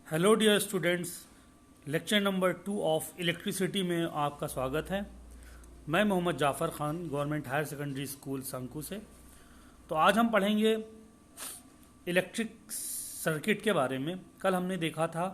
Hello dear students, lecture number 2 of electricity में आपका स्वागत है। मैं Mohammad Jafar Khan, government higher secondary school Sanku से। तो आज हम पढ़ेंगे इलेक्ट्रिक सर्किट के बारे में। कल हमने देखा था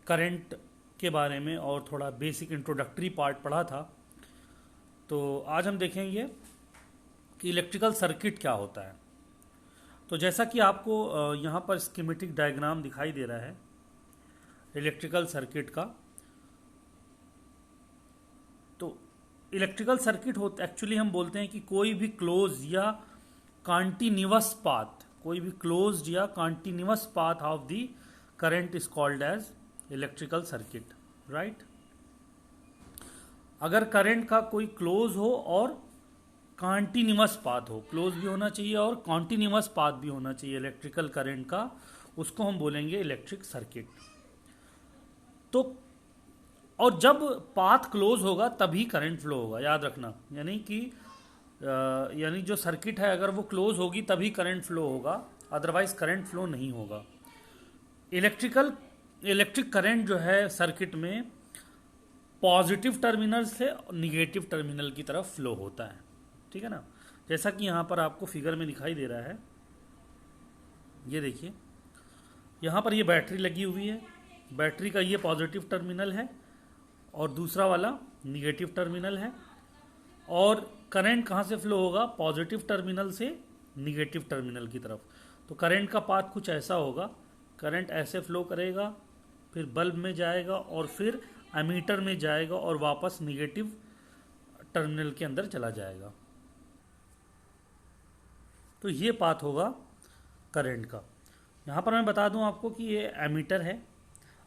करंट के बारे में और थोड़ा बेसिक इंट्रोडक्टरी पार्ट पढ़ा था। तो आज हम देखेंगे कि इलेक्ट्रिकल सर्किट क्या होता है। तो जैसा कि आपको यहाँ पर स्कीमेटिक डायग्राम दिखाई दे रहा है इलेक्ट्रिकल सर्किट का। तो इलेक्ट्रिकल सर्किट होता एक्चुअली हम बोलते हैं कि कोई भी क्लोज या कॉन्टिन्यूअस पाथ, कोई भी क्लोज्ड या continuous path of the current is called as electrical circuit, right. अगर करंट का कोई क्लोज हो और कॉन्टिन्यूअस पाथ हो, क्लोज भी होना चाहिए और कॉन्टिन्यूअस पाथ भी होना चाहिए इलेक्ट्रिकल करंट का, उसको हम बोलेंगे इलेक्ट्रिक सर्किट। तो और जब पाथ क्लोज होगा तभी करंट फ्लो होगा, याद रखना। यानी जो सर्किट है अगर वो क्लोज होगी तभी करंट फ्लो होगा, अदरवाइज करंट फ्लो नहीं होगा। इलेक्ट्रिक करंट जो है सर्किट में पॉजिटिव टर्मिनल से निगेटिव टर्मिनल की तरफ फ्लो होता है, ठीक है ना। जैसा कि यहाँ पर आपको फिगर में दिखाई दे रहा है, ये देखिए यहाँ पर ये बैटरी लगी हुई है। बैटरी का ये पॉजिटिव टर्मिनल है और दूसरा वाला निगेटिव टर्मिनल है। और करंट कहाँ से फ्लो होगा? पॉजिटिव टर्मिनल से निगेटिव टर्मिनल की तरफ। तो करंट का पाथ कुछ ऐसा होगा, करंट ऐसे फ्लो करेगा, फिर बल्ब में जाएगा और फिर एमीटर में जाएगा और वापस निगेटिव टर्मिनल के अंदर चला जाएगा। तो ये पाथ होगा करंट का। यहाँ पर मैं बता दूं आपको कि ये एमीटर है।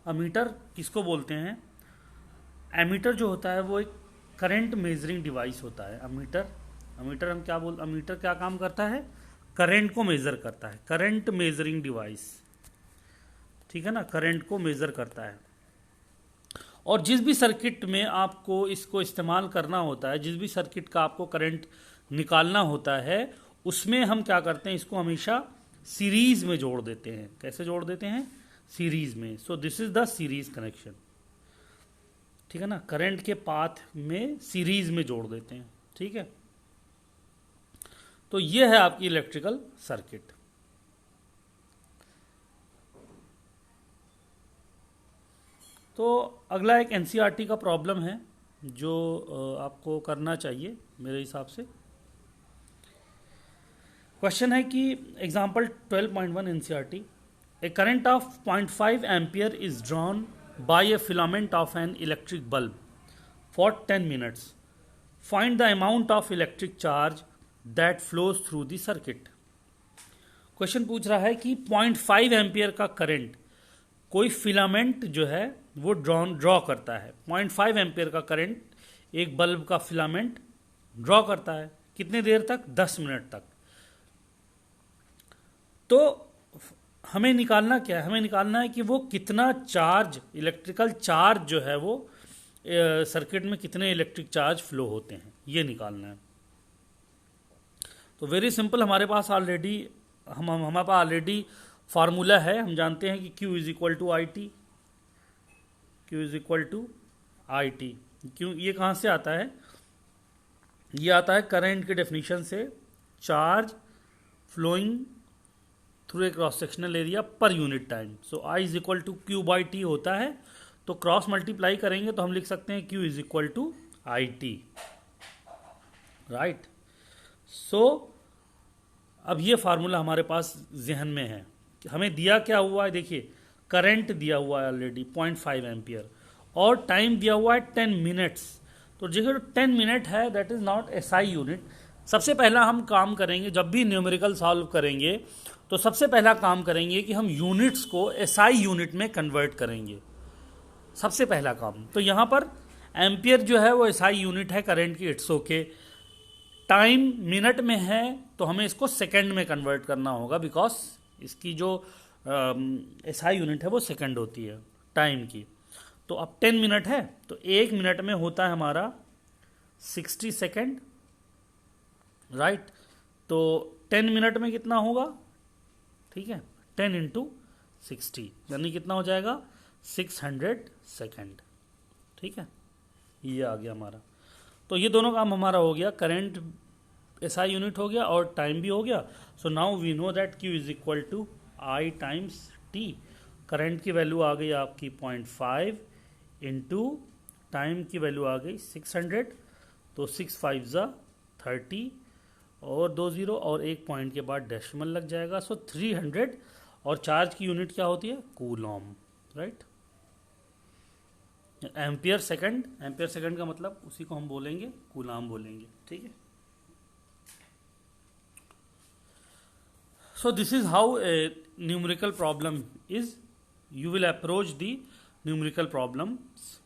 एमीटर किसको बोलते हैं? एमीटर जो होता है वो एक करंट मेजरिंग डिवाइस होता है। एमीटर एमीटर क्या काम करता है? करंट को मेजर करता है, करंट मेजरिंग डिवाइस, ठीक है ना, करंट को मेजर करता है। और जिस भी सर्किट में आपको इसको इस्तेमाल करना होता है, जिस भी सर्किट का आपको करंट निकालना होता है, उसमें हम क्या करते हैं, इसको हमेशा सीरीज में जोड़ देते हैं। कैसे जोड़ देते हैं? सीरीज में। सो this is the series connection, ठीक है ना। करंट के पाथ में सीरीज में जोड़ देते हैं, ठीक है। तो ये है आपकी इलेक्ट्रिकल सर्किट। तो अगला एक एनसीईआरटी का प्रॉब्लम है जो आपको करना चाहिए मेरे हिसाब से। क्वेश्चन है कि example 12.1 NCERT, A current of 0.5 ampere is drawn by A filament of an electric bulb for 10 minutes. Find the amount of electric charge that flows through the circuit. Question पूछ रहा है कि 0.5 एम्पियर का current कोई filament जो है वो draw करता है। 0.5 एम्पियर का करंट एक बल्ब का फिलामेंट ड्रॉ करता है। कितने देर तक? 10 मिनट तक। तो हमें निकालना क्या है? हमें निकालना है कि वो कितना चार्ज, इलेक्ट्रिकल चार्ज जो है वो सर्किट में कितने इलेक्ट्रिक चार्ज फ्लो होते हैं, ये निकालना है। तो वेरी सिंपल, हमारे पास ऑलरेडी फार्मूला है। हम जानते हैं कि Q is equal to I t. Q is equal to I t. क्यों ये कहाँ से आता है? ये आता है करंट के डेफिनेशन से, charge flowing through a cross sectional area per unit time. So I is equal to Q by t होता है। तो क्रॉस मल्टीप्लाई करेंगे तो हम लिख सकते हैं Q is equal to I T, right. So अब ये फार्मूला हमारे पास जहन में है। हमें दिया क्या हुआ है? देखिए, करंट दिया हुआ है ऑलरेडी 0.5 एम्पियर और टाइम दिया हुआ है 10 मिनट्स। तो जो 10 मिनट है that is not SI unit. सबसे पहला हम काम करेंगे, जब भी न्यूमेरिकल सॉल्व करेंगे तो सबसे पहला काम करेंगे कि हम यूनिट्स को एसआई यूनिट में कन्वर्ट करेंगे, सबसे पहला काम। तो यहाँ पर एम्पियर जो है वो एसआई यूनिट है करंट की, इट्स ओके। टाइम मिनट में है तो हमें इसको सेकंड में कन्वर्ट करना होगा, बिकॉज इसकी जो एसआई यूनिट है वो सेकंड होती है टाइम की। तो अब 10 मिनट है तो 1 मिनट में होता है हमारा 60 सेकंड, राइट। तो 10 मिनट में कितना होगा? ठीक है, 10 इंटू 60, यानी कितना हो जाएगा 600 सेकेंड। ठीक है, ये आ गया हमारा। तो ये दोनों काम हमारा हो गया, करंट SI यूनिट हो गया और टाइम भी हो गया। So now we know that Q is equal to I times T। Current की वैल्यू आ गई आपकी 0.5 इंटू टाइम की वैल्यू आ गई 600, तो 6 5 ज़ा 30 और 2 0 और एक पॉइंट के बाद डेसिमल लग जाएगा, सो 300। और चार्ज की यूनिट क्या होती है, Coulomb, right. Ampere second, ampere second का मतलब उसी को हम बोलेंगे कूलाम बोलेंगे। ठीक है, so this is how a numerical problem is, you will approach the numerical problems.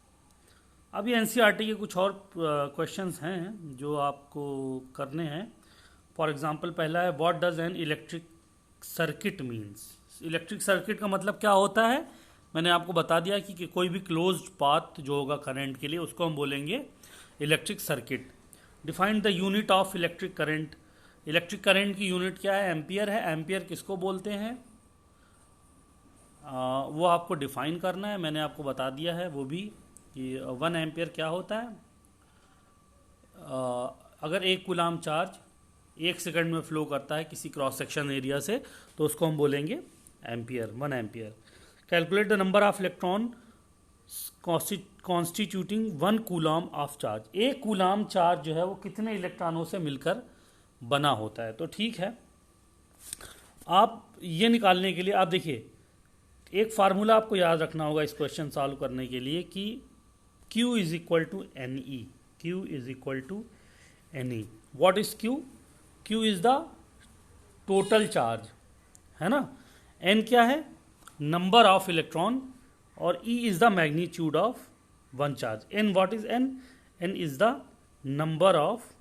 अभी एनसीईआरटी के कुछ और क्वेश्चंस हैं जो आपको करने हैं। फॉर एग्जांपल पहला है, what does an electric circuit means. Electric circuit का मतलब क्या होता है, मैंने आपको बता दिया कि कोई भी क्लोज्ड पाथ जो होगा करंट के लिए उसको हम बोलेंगे electric circuit. Define the unit of electric current. Electric current की यूनिट क्या है, एम्पियर है। एम्पियर किसको बोलते हैं वो आपको डिफाइन करना है, मैंने आपको बता दिया है वो भी कि 1 एम्पियर क्या होता है। अगर 1 कूलाम चार्ज 1 सेकंड में फ्लो करता है किसी क्रॉस सेक्शन एरिया से तो उसको हम बोलेंगे ampere, 1 ampere. Calculate the number of electron constituting 1 coulomb of charge. 1 coulomb charge जो है वो कितने इलेक्ट्रॉनों से मिलकर बना होता है। तो ठीक है, आप ये निकालने के लिए आप देखिए एक फार्मूला आपको याद रखना होगा इस क्वेश्चन सॉल्व करने के लिए कि Q is equal to NE। Q is equal to NE। What is Q? Q is the total charge, है ना। N क्या है, नंबर ऑफ इलेक्ट्रॉन, और E is the magnitude of one charge. N what is N? N is the number of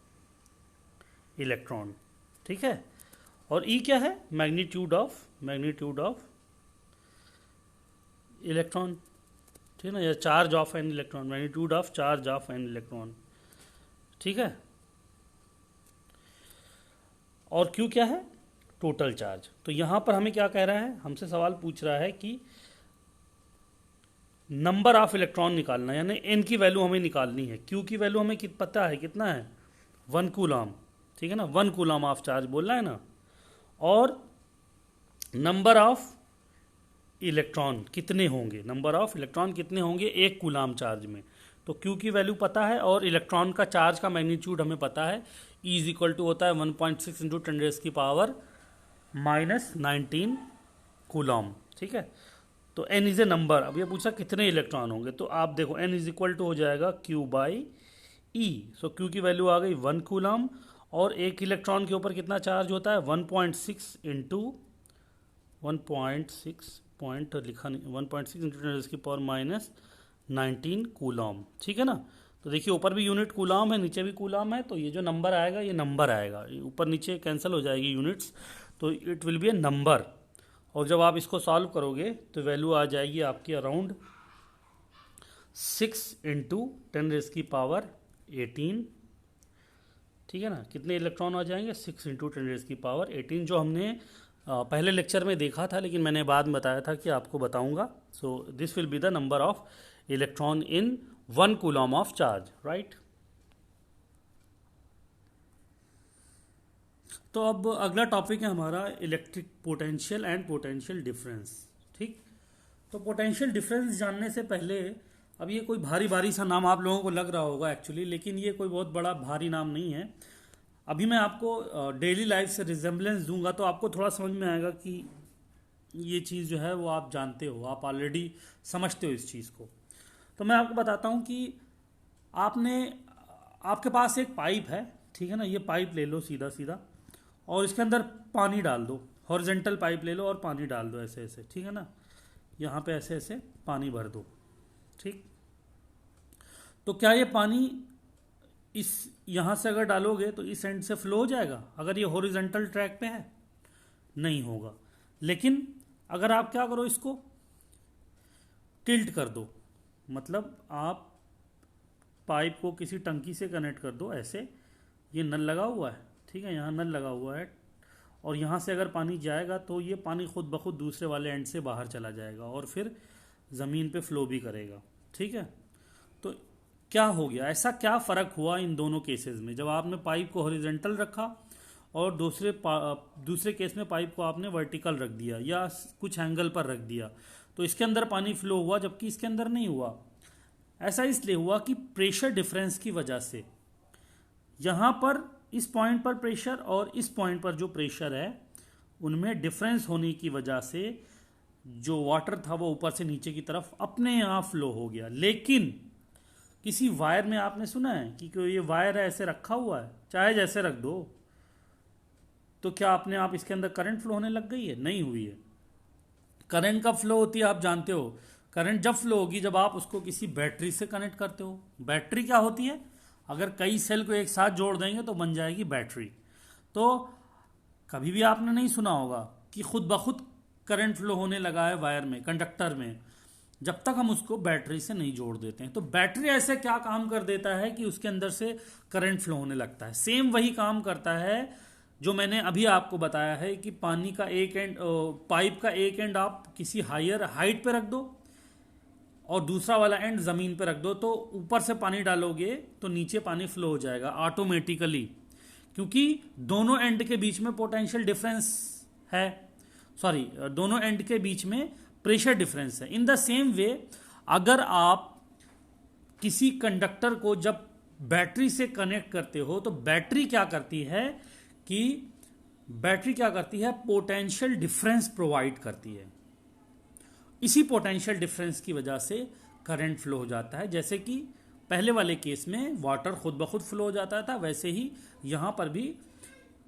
electron, ठीक है। और E क्या है, मैग्नीट्यूड ऑफ इलेक्ट्रॉन, ठीक है ना, या charge of an electron, magnitude of charge of an electron, ठीक है। और Q क्या है, टोटल चार्ज। तो यहां पर हमें क्या कह रहा है, हमसे सवाल पूछ रहा है कि नंबर ऑफ इलेक्ट्रॉन निकालना, यानी N की वैल्यू हमें निकालनी है। Q की वैल्यू हमें पता है कितना है, 1 कूलाम, ठीक है ना, 1 कूलाम ऑफ चार्ज बोलना है ना। और नंबर ऑफ इलेक्ट्रॉन कितने होंगे, नंबर ऑफ इलेक्ट्रॉन कितने होंगे 1 कूलाम चार्ज में। तो Q की वैल्यू पता है और इलेक्ट्रॉन का चार्ज का मैग्नीट्यूड हमें पता है। E इज इक्वल टू होता है 1.6 इंटू 10⁻⁻19 कूलाम, ठीक है। तो N इज ए नंबर। अब ये पूछा कितने इलेक्ट्रॉन होंगे, तो आप देखो N इज इक्वल टू हो जाएगा Q by E। So Q की वैल्यू आ गई 1 कूलाम, और 1 इलेक्ट्रॉन के ऊपर कितना चार्ज होता है 1.6 इंटू 1.6 पॉइंट लिखा नहीं, 1.6 इंटू 10⁻⁻19 कूलाम, ठीक है ना। तो देखिए ऊपर भी यूनिट कूलाम है, नीचे भी कूलाम है, तो ये जो नंबर आएगा ये नंबर आएगा, ऊपर नीचे कैंसिल हो जाएगी यूनिट्स, तो it will be A number. और जब आप इसको सॉल्व करोगे तो वैल्यू आ जाएगी आपकी अराउंड 6 इंटू 10⁻18, ठीक है ना। कितने इलेक्ट्रॉन आ जाएंगे, 6 इंटू 10⁻18, जो हमने पहले लेक्चर में देखा था, लेकिन मैंने बाद में बताया था कि आपको बताऊंगा। So this will be the number of electron in 1 coulomb of charge, right. तो अब अगला टॉपिक है हमारा electric potential and potential difference, ठीक। तो पोटेंशियल डिफरेंस जानने से पहले, अब ये कोई भारी भारी सा नाम आप लोगों को लग रहा होगा एक्चुअली, लेकिन ये कोई बहुत बड़ा भारी नाम नहीं है। अभी मैं आपको डेली लाइफ से रिजेम्बलेंस दूंगा तो आपको थोड़ा समझ में आएगा कि ये चीज़ जो है वो आप जानते हो, आप ऑलरेडी समझते हो इस चीज़ को। तो मैं आपको बताता हूँ कि आपके पास एक पाइप है, ठीक है ना। ये पाइप ले लो सीधा सीधा, और इसके अंदर पानी डाल दो, हॉरिजॉन्टल पाइप ले लो और पानी डाल दो ऐसे ऐसे, ठीक है ना। यहाँ पे ऐसे ऐसे पानी भर दो, ठीक। तो क्या ये पानी इस यहाँ से अगर डालोगे तो इस एंड से फ्लो हो जाएगा, अगर ये हॉरिजॉन्टल ट्रैक पे है? नहीं होगा। लेकिन अगर आप क्या करो, इसको टिल्ट कर दो, मतलब आप पाइप को किसी टंकी से कनेक्ट कर दो ऐसे, ये नल लगा हुआ है, ठीक है, यहाँ नल लगा हुआ है, और यहाँ से अगर पानी जाएगा तो ये पानी खुद ब खुद दूसरे वाले एंड से बाहर चला जाएगा और फिर ज़मीन पे फ्लो भी करेगा। ठीक है, तो क्या हो गया, ऐसा क्या फ़र्क हुआ इन दोनों केसेस में? जब आपने पाइप को हॉरिजॉन्टल रखा और दूसरे केस में पाइप को आपने वर्टिकल रख दिया या कुछ एंगल पर रख दिया, तो इसके अंदर पानी फ्लो हुआ जबकि इसके अंदर नहीं हुआ। ऐसा इसलिए हुआ कि प्रेशर डिफरेंस की वजह से यहाँ पर इस पॉइंट पर प्रेशर और इस पॉइंट पर जो प्रेशर है उनमें डिफरेंस होने की वजह से जो वाटर था वो ऊपर से नीचे की तरफ अपने आप फ्लो हो गया। लेकिन किसी वायर में आपने सुना है कि कोई ये वायर है ऐसे रखा हुआ है, चाहे जैसे रख दो, तो क्या अपने आप इसके अंदर करंट फ्लो होने लग गई है? नहीं हुई है। करंट कब फ्लो होती है आप जानते हो? करंट जब फ्लो होगी जब आप उसको किसी बैटरी से कनेक्ट करते हो। बैटरी क्या होती है? अगर कई सेल को एक साथ जोड़ देंगे तो बन जाएगी बैटरी। तो कभी भी आपने नहीं सुना होगा कि खुद ब खुद करंट फ्लो होने लगा है वायर में, कंडक्टर में, जब तक हम उसको बैटरी से नहीं जोड़ देते हैं। तो बैटरी ऐसे क्या काम कर देता है कि उसके अंदर से करंट फ्लो होने लगता है। सेम वही काम करता है जो मैंने अभी आपको बताया है कि पानी का एक एंड, पाइप का एक एंड आप किसी हायर हाइट पे रख दो और दूसरा वाला एंड ज़मीन पे रख दो, तो ऊपर से पानी डालोगे तो नीचे पानी फ्लो हो जाएगा ऑटोमेटिकली, क्योंकि दोनों एंड के बीच में पोटेंशियल डिफरेंस है, सॉरी दोनों एंड के बीच में प्रेशर डिफरेंस है। इन द सेम वे अगर आप किसी कंडक्टर को जब बैटरी से कनेक्ट करते हो तो बैटरी क्या करती है पोटेंशियल डिफरेंस प्रोवाइड करती है। इसी पोटेंशियल डिफरेंस की वजह से करंट फ्लो हो जाता है। जैसे कि पहले वाले केस में वाटर खुद ब खुद फ्लो हो जाता था, वैसे ही यहां पर भी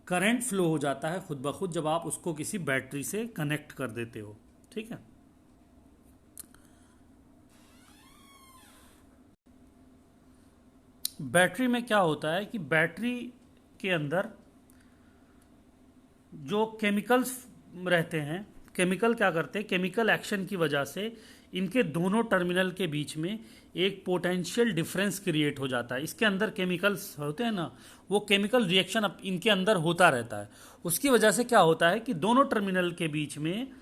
करंट फ्लो हो जाता है खुद ब खुद जब आप उसको किसी बैटरी से कनेक्ट कर देते हो। ठीक है, बैटरी में क्या होता है कि बैटरी के अंदर जो केमिकल्स रहते हैं, केमिकल क्या करते हैं, केमिकल एक्शन की वजह से इनके दोनों टर्मिनल के बीच में एक पोटेंशियल डिफरेंस क्रिएट हो जाता है। इसके अंदर केमिकल्स होते हैं ना, वो केमिकल रिएक्शन इनके अंदर होता रहता है। उसकी वजह से क्या होता है कि दोनों टर्मिनल के बीच में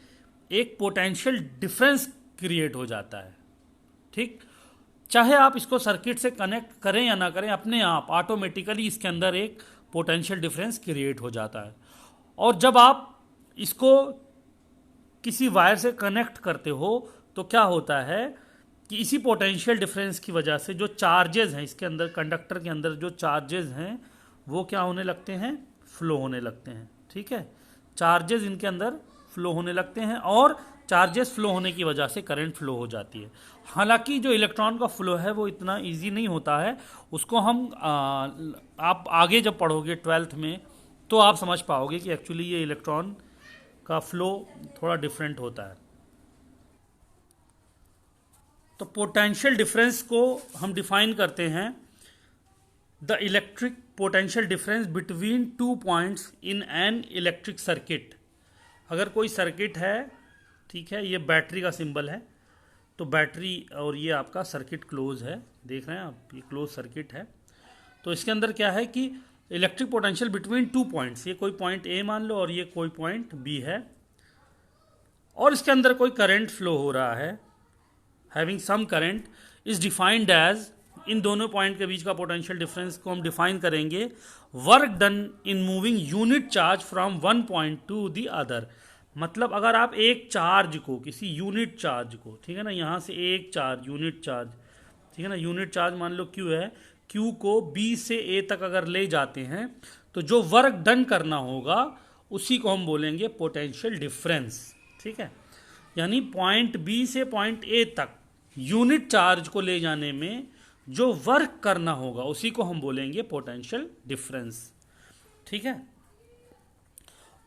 एक पोटेंशियल डिफरेंस क्रिएट हो जाता है। ठीक, चाहे आप इसको सर्किट से कनेक्ट करें या ना करें, अपने आप ऑटोमेटिकली इसके अंदर एक पोटेंशियल डिफरेंस क्रिएट हो जाता है। और जब आप इसको किसी वायर से कनेक्ट करते हो तो क्या होता है कि इसी पोटेंशियल डिफरेंस की वजह से जो चार्जेस हैं इसके अंदर, कंडक्टर के अंदर जो चार्जेस हैं वो क्या होने लगते हैं, फ्लो होने लगते हैं। ठीक है, चार्जेस इनके अंदर फ्लो होने लगते हैं और चार्जेस फ्लो होने की वजह से करंट फ्लो हो जाती है। हालांकि जो इलेक्ट्रॉन का फ्लो है वो इतना इजी नहीं होता है, उसको हम आप आगे जब पढ़ोगे 12th में तो आप समझ पाओगे कि एक्चुअली ये इलेक्ट्रॉन का फ्लो थोड़ा डिफरेंट होता है। तो पोटेंशियल डिफरेंस को हम डिफाइन करते हैं, the electric potential difference between two points in an electric circuit. अगर कोई सर्किट है, ठीक है, ये बैटरी का सिंबल है, तो बैटरी और ये आपका सर्किट क्लोज है, देख रहे हैं आप, ये क्लोज सर्किट है। तो इसके अंदर क्या है कि electric potential between two points, ये कोई पॉइंट ए मान लो और ये कोई पॉइंट बी है, और इसके अंदर कोई करंट फ्लो हो रहा है, having some current, is defined as, इन दोनों पॉइंट के बीच का पोटेंशियल डिफरेंस को हम डिफाइन करेंगे, work done in moving unit charge from one point two the other. मतलब अगर आप एक चार्ज को, किसी यूनिट चार्ज को, ठीक है ना, यहाँ से एक चार्ज, यूनिट चार्ज, ठीक है ना, यूनिट चार्ज मान लो क्यू है, क्यू को बी से ए तक अगर ले जाते हैं तो जो वर्क डन करना होगा उसी को हम बोलेंगे पोटेंशियल डिफरेंस। ठीक है, यानी पॉइंट बी से पॉइंट ए तक यूनिट चार्ज को ले जाने में जो वर्क करना होगा उसी को हम बोलेंगे पोटेंशियल डिफरेंस। ठीक है,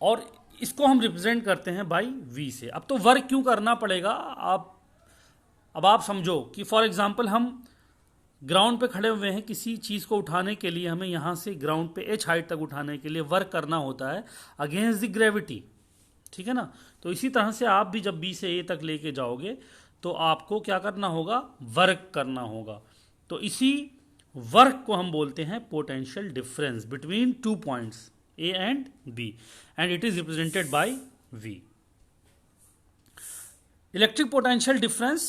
और इसको हम रिप्रेजेंट करते हैं बाई वी से। अब तो वर्क क्यों करना पड़ेगा, अब आप समझो कि फॉर एग्जांपल हम ग्राउंड पे खड़े हुए हैं, किसी चीज़ को उठाने के लिए हमें यहाँ से ग्राउंड पे एच हाइट तक उठाने के लिए वर्क करना होता है अगेंस्ट द ग्रेविटी। ठीक है ना, तो इसी तरह से आप भी जब बी से ए तक लेके जाओगे तो आपको क्या करना होगा, वर्क करना होगा। तो इसी वर्क को हम बोलते हैं potential difference between two points A and B, and it is represented by V. Electric potential difference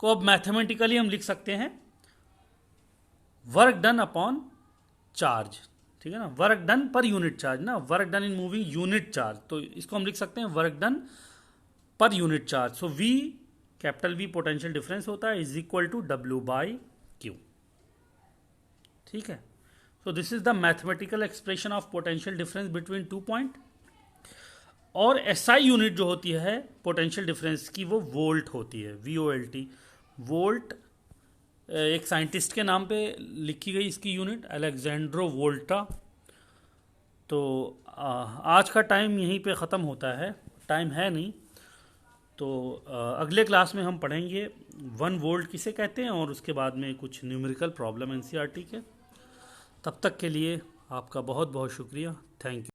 को अब मैथमेटिकली हम लिख सकते हैं वर्क डन अपॉन चार्ज, ठीक है ना, work done per unit charge ना, work done in moving unit charge, तो इसको हम लिख सकते हैं work done per unit charge. So V, capital V potential difference होता है, इज इक्वल टू W/Q. ठीक है. So this is the mathematical expression of potential difference between 2 point. और SI यूनिट जो होती है पोटेंशियल डिफरेंस की वो वोल्ट होती है, VOLT. वोल्ट एक साइंटिस्ट के नाम पे लिखी गई इसकी यूनिट, अलेक्जेंड्रो वोल्टा. तो आज का टाइम यहीं पे ख़त्म होता है, टाइम है नहीं. तो अगले क्लास में हम पढ़ेंगे 1 वोल्ट किसे कहते हैं और उसके बाद में कुछ न्यूमेरिकल प्रॉब्लम NCERT के. तब तक के लिए आपका बहुत बहुत शुक्रिया. Thank you.